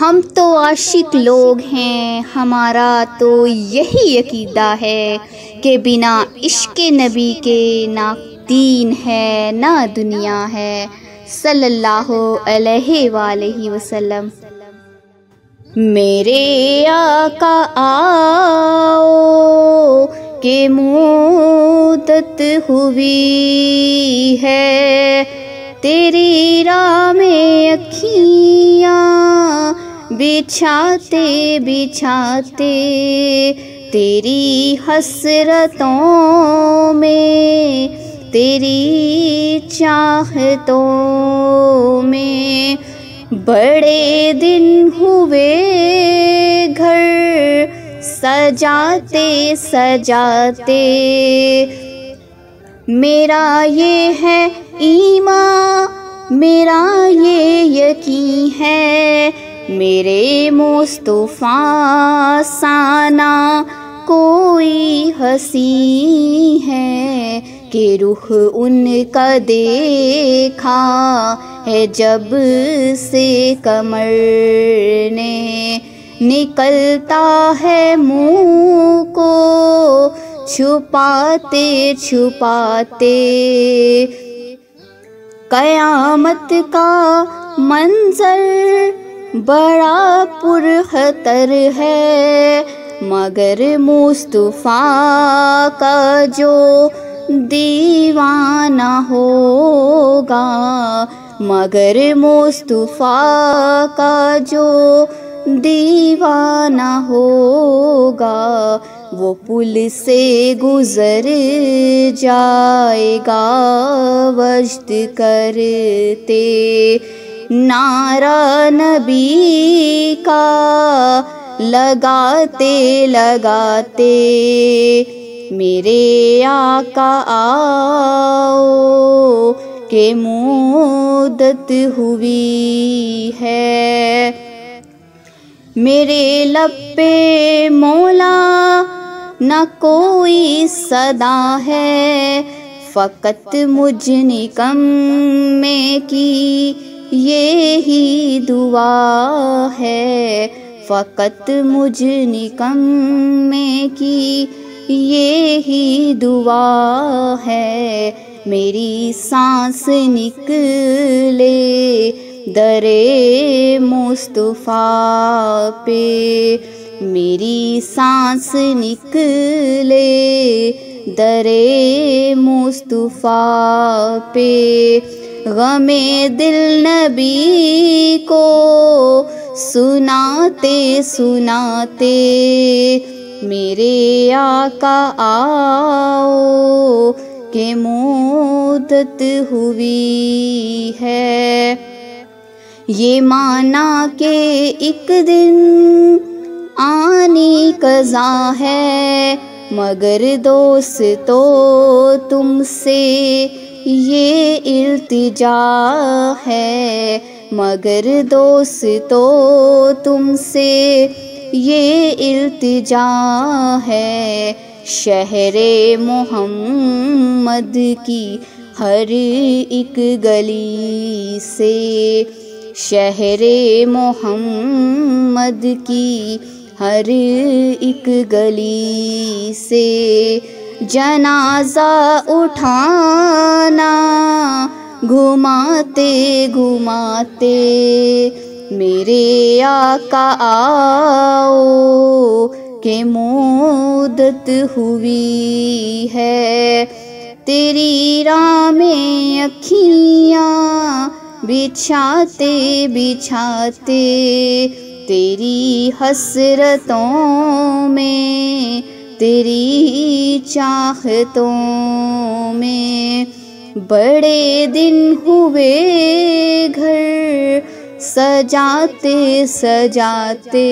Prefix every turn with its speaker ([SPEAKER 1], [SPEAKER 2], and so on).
[SPEAKER 1] ہم تو عاشق لوگ ہیں، ہمارا تو یہی عقیدہ ہے کہ بنا عشق نبی کے نہ دین ہے نہ دنیا ہے، صلی اللہ علیہ وآلہ وسلم۔ میرے آقا آؤ کہ مدت ہوئی ہے، تیری راہ میں اکھیاں بچھاتے بچھاتے، تیری حسرتوں میں تیری چاہتوں میں، بڑے دن ہوئے گھر سجاتے سجاتے، میرا یہ ہے ایمان میرا یہ یقین ہے، میرے مصطفیٰ سا نہ کوئی ہنسی ہے، کہ رخ ان کا دیکھا ہے جب سے کمر نے، نکلتا ہے منہ کو چھپاتے چھپاتے، قیامت کا منظر بڑا پرخطر ہے، مگر مصطفیٰ کا جو دیوانہ ہوگا، مگر مصطفیٰ کا جو دیوانہ ہوگا، وہ پل سے گزر جائے گا وجد کرتے، نعرہ نبی کا لگاتے لگاتے، میرے آقا آؤ کہ مدت ہوئی ہے، میرے لب پہ مولا نہ کوئی صدا ہے، فقط مجھ نکمے کی یہی دعا ہے، فقط مجھ نکمے کی یہی دعا ہے، میری سانس نکلے در مصطفیٰ پہ، میری سانس نکلے در مصطفیٰ پہ، غم دل نبی کو سناتے سناتے، میرے آقا آؤ کہ مدت ہوئی ہے، یہ مانا کہ ایک دن آنی قضا ہے، مگر دوستو تم سے یہ التجا ہے، مگر دوستو تم سے یہ التجا ہے، شہر محمد کی ہر ایک گلی سے، شہر محمد کی ہر ایک گلی سے، جنازہ اٹھانا گھماتے گھماتے، میرے آقا آؤ کہ مدت ہوئی ہے، تیری راہ میں اکھیاں بچھاتے بچھاتے، تیری حسرتوں میں تیری چاہتوں میں، بڑے دن ہوئے گھر سجاتے سجاتے،